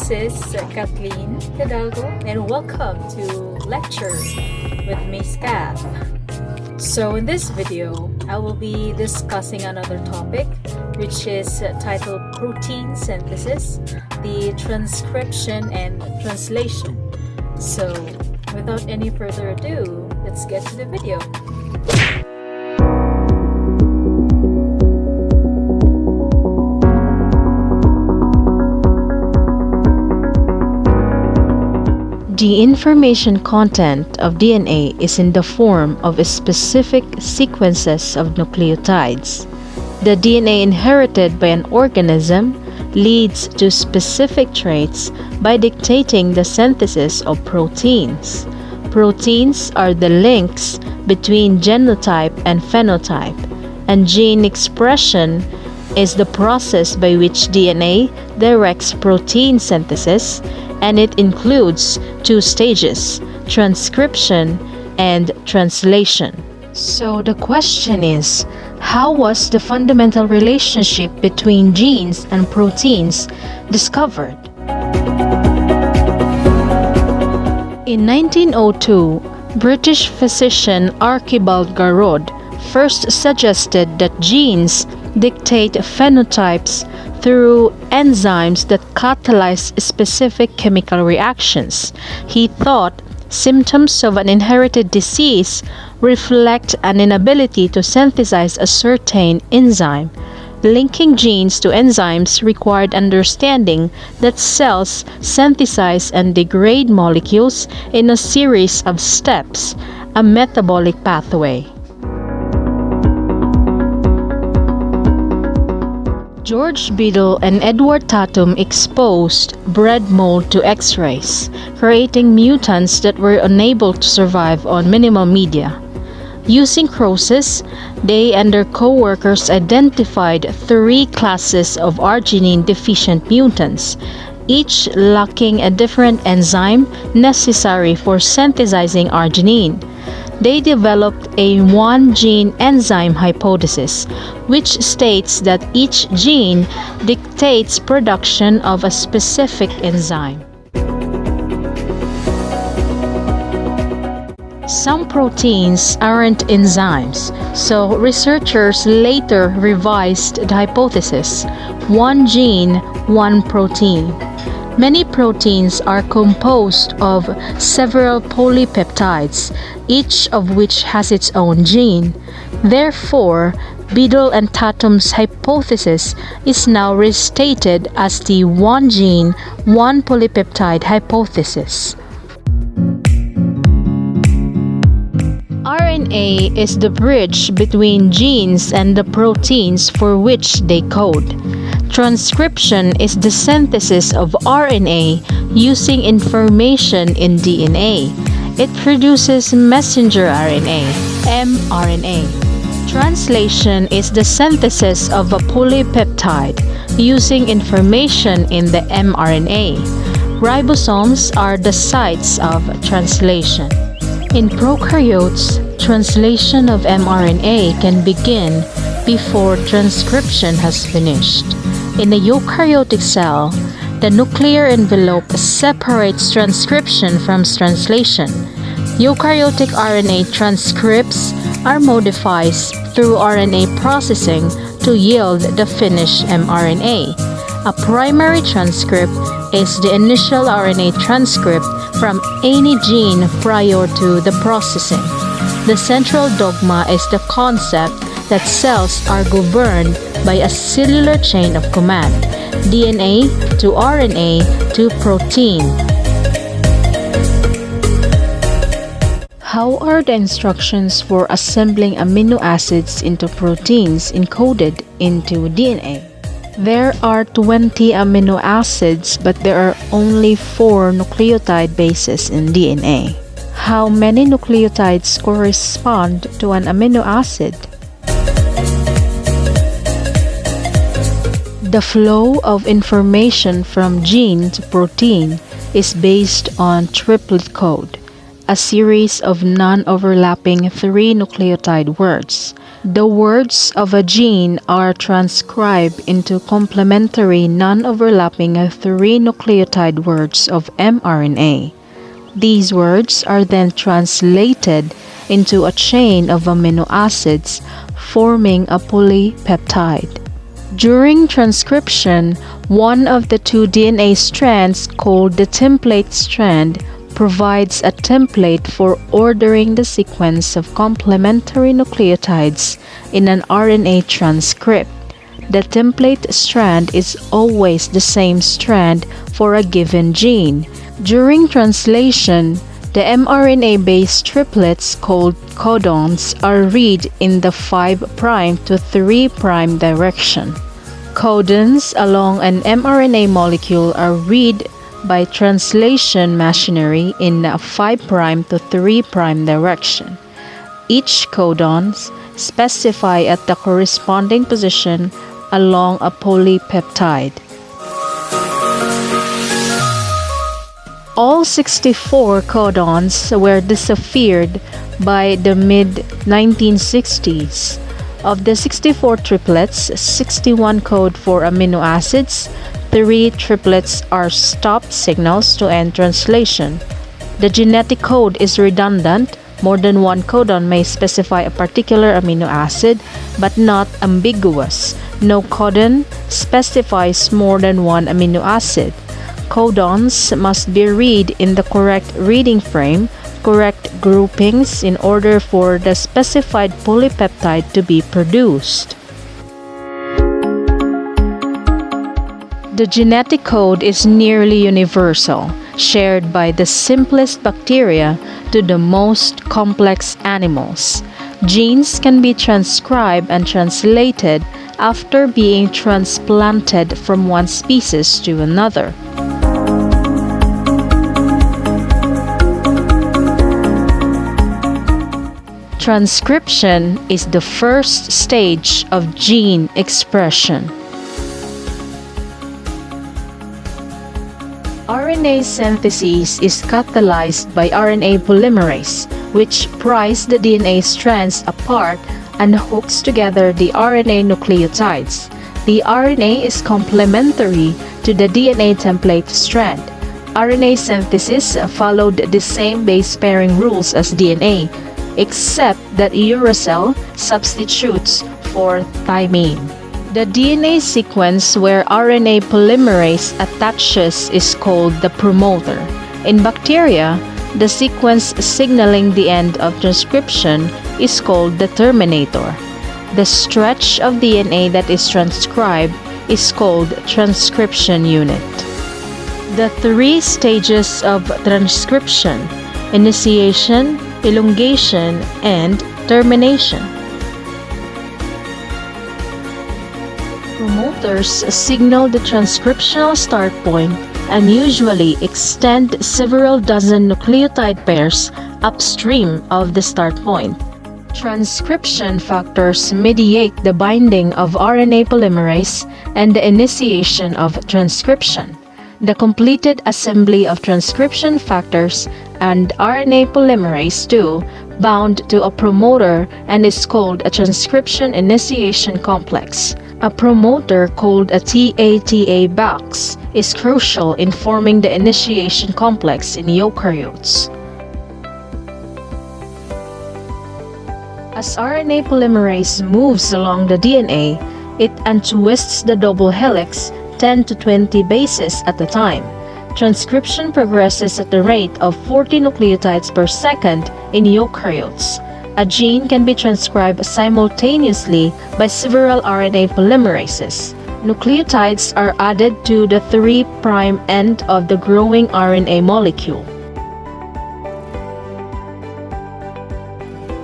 This is Kathleen Hidalgo, and welcome to Lecture with Miss Kath. So in this video, I will be discussing another topic, which is titled Protein Synthesis, the Transcription and Translation. So without any further ado, let's get to the video. The information content of DNA is in the form of specific sequences of nucleotides. The DNA inherited by an organism leads to specific traits by dictating the synthesis of proteins. Proteins are the links between genotype and phenotype, and gene expression is the process by which DNA directs protein synthesis, and it includes two stages, transcription and translation. So the question is, how was the fundamental relationship between genes and proteins discovered? In 1902, British physician Archibald Garrod first suggested that genes dictate phenotypes through enzymes that catalyze specific chemical reactions. He thought symptoms of an inherited disease reflect an inability to synthesize a certain enzyme. Linking genes to enzymes required understanding that cells synthesize and degrade molecules in a series of steps, a metabolic pathway. George Biddle and Edward Tatum exposed bread mold to X-rays, creating mutants that were unable to survive on minimal media. Using process, they and their co-workers identified 3 classes of arginine-deficient mutants, each lacking a different enzyme necessary for synthesizing arginine. They developed a one-gene enzyme hypothesis, which states that each gene dictates production of a specific enzyme. Some proteins aren't enzymes, so researchers later revised the hypothesis: one gene, one protein. Many proteins are composed of several polypeptides, each of which has its own gene. Therefore, Biddle and Tatum's hypothesis is now restated as the one gene, one polypeptide hypothesis. RNA is the bridge between genes and the proteins for which they code. Transcription is the synthesis of RNA using information in DNA. It produces messenger RNA, mRNA. Translation is the synthesis of a polypeptide using information in the mRNA. Ribosomes are the sites of translation. In prokaryotes, translation of mRNA can begin before transcription has finished. In a eukaryotic cell, the nuclear envelope separates transcription from translation. Eukaryotic RNA transcripts or modifies through RNA processing to yield the finished mRNA. A primary transcript is the initial RNA transcript from any gene prior to the processing. The central dogma is the concept that cells are governed by a cellular chain of command, DNA to RNA to protein. How are the instructions for assembling amino acids into proteins encoded into DNA? There are 20 amino acids, but there are only 4 nucleotide bases in DNA. How many nucleotides correspond to an amino acid? The flow of information from gene to protein is based on triplet code. a series of non-overlapping 3-nucleotide words. The words of a gene are transcribed into complementary non-overlapping 3-nucleotide words of mRNA. These words are then translated into a chain of amino acids, forming a polypeptide. During transcription, one of the two DNA strands, called the template strand, provides a template for ordering the sequence of complementary nucleotides in an RNA transcript. The template strand is always the same strand for a given gene. During translation, the mRNA-based triplets called codons are read in the 5' to 3' direction. Codons along an mRNA molecule are read by translation machinery in a 5' to 3' direction. Each codons specify at the corresponding position along a polypeptide. All 64 codons were disappeared by the mid-1960s. Of the 64 triplets, 61 code for amino acids, 3 triplets are stop signals to end translation. The genetic code is redundant. More than one codon may specify a particular amino acid, but not ambiguous. No codon specifies more than one amino acid. Codons must be read in the correct reading frame, correct groupings in order for the specified polypeptide to be produced. The genetic code is nearly universal, shared by the simplest bacteria to the most complex animals. Genes can be transcribed and translated after being transplanted from one species to another. Transcription is the first stage of gene expression. RNA synthesis is catalyzed by RNA polymerase, which pries the DNA strands apart and hooks together the RNA nucleotides. The RNA is complementary to the DNA template strand. RNA synthesis followed the same base pairing rules as DNA, except that uracil substitutes for thymine. The DNA sequence where RNA polymerase attaches is called the promoter. In bacteria, the sequence signaling the end of transcription is called the terminator. The stretch of DNA that is transcribed is called transcription unit. The 3 stages of transcription: initiation, elongation, and termination. Promoters signal the transcriptional start point and usually extend several dozen nucleotide pairs upstream of the start point. Transcription factors mediate the binding of RNA polymerase and the initiation of transcription. The completed assembly of transcription factors and RNA polymerase II bound to a promoter and is called a transcription initiation complex. A promoter called a TATA box is crucial in forming the initiation complex in eukaryotes. As RNA polymerase moves along the DNA, it untwists the double helix 10 to 20 bases at a time. Transcription progresses at the rate of 40 nucleotides per second in eukaryotes. A gene can be transcribed simultaneously by several RNA polymerases. Nucleotides are added to the 3' end of the growing RNA molecule.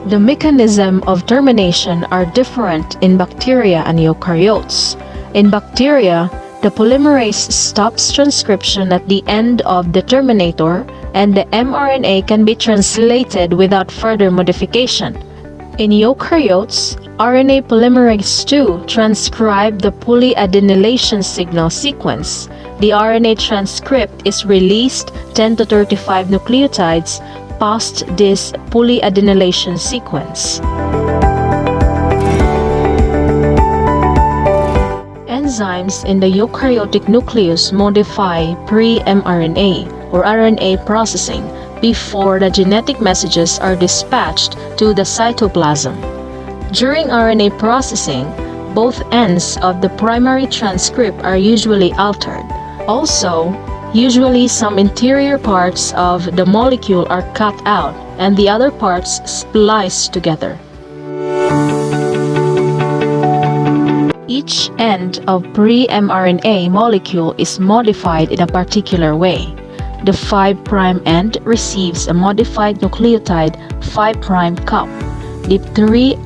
The mechanism of termination are different in bacteria and eukaryotes. In bacteria, the polymerase stops transcription at the end of the terminator, and the mRNA can be translated without further modification. In eukaryotes, RNA polymerase II transcribes the polyadenylation signal sequence. The RNA transcript is released 10 to 35 nucleotides past this polyadenylation sequence. Enzymes in the eukaryotic nucleus modify pre-mRNA or RNA processing before the genetic messages are dispatched to the cytoplasm. During RNA processing, both ends of the primary transcript are usually altered. Also, usually some interior parts of the molecule are cut out and the other parts spliced together. Each end of pre-mRNA molecule is modified in a particular way. The 5' end receives a modified nucleotide 5' cup. The 3'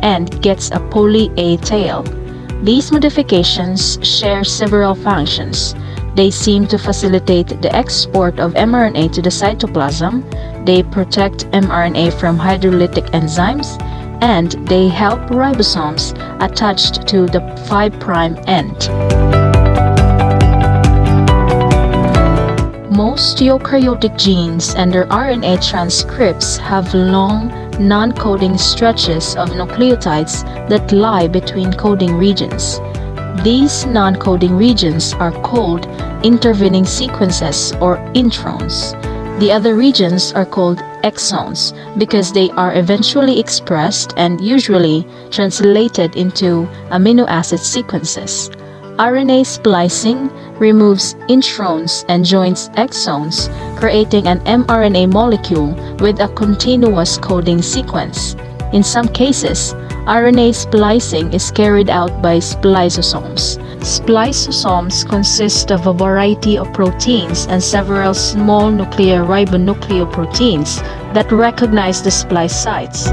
end gets a poly-A tail. These modifications share several functions. They seem to facilitate the export of mRNA to the cytoplasm, they protect mRNA from hydrolytic enzymes, and they help ribosomes attached to the 5' end. Most eukaryotic genes and their RNA transcripts have long, non-coding stretches of nucleotides that lie between coding regions. These non-coding regions are called intervening sequences or introns. The other regions are called exons because they are eventually expressed and usually translated into amino acid sequences. RNA splicing removes introns and joins exons, creating an mRNA molecule with a continuous coding sequence. In some cases, RNA splicing is carried out by spliceosomes. Spliceosomes consist of a variety of proteins and several small nuclear ribonucleoproteins that recognize the splice sites.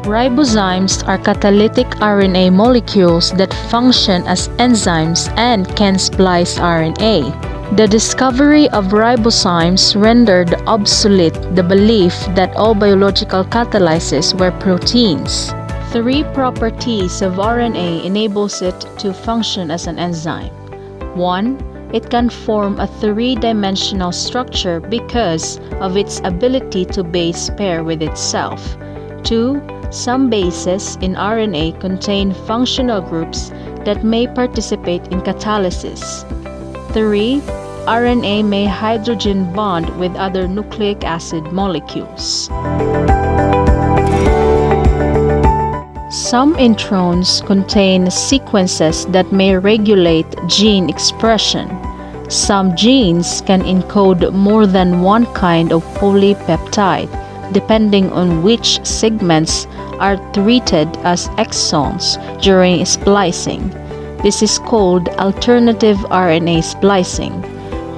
Ribozymes are catalytic RNA molecules that function as enzymes and can splice RNA. The discovery of ribozymes rendered obsolete the belief that all biological catalyses were proteins. 3 properties of RNA enables it to function as an enzyme. 1. It can form a 3-dimensional structure because of its ability to base pair with itself. 2. Some bases in RNA contain functional groups that may participate in catalysis. 3. RNA may hydrogen bond with other nucleic acid molecules. Some introns contain sequences that may regulate gene expression. Some genes can encode more than one kind of polypeptide, depending on which segments are treated as exons during splicing. This is called alternative RNA splicing.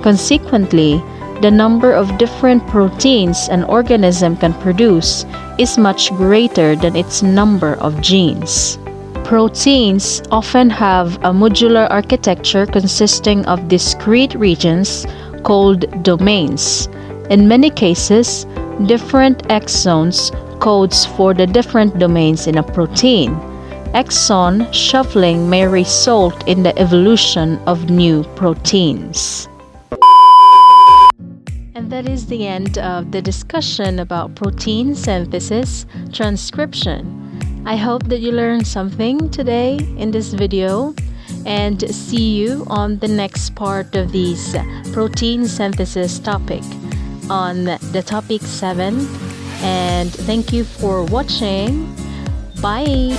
Consequently, the number of different proteins an organism can produce is much greater than its number of genes. Proteins often have a modular architecture consisting of discrete regions called domains. In many cases, different exons codes for the different domains in a protein. Exon shuffling may result in the evolution of new proteins. And that is the end of the discussion about protein synthesis transcription. I hope that you learned something today in this video, and see you on the next part of this protein synthesis topic on the topic 7. And thank you for watching. Bye.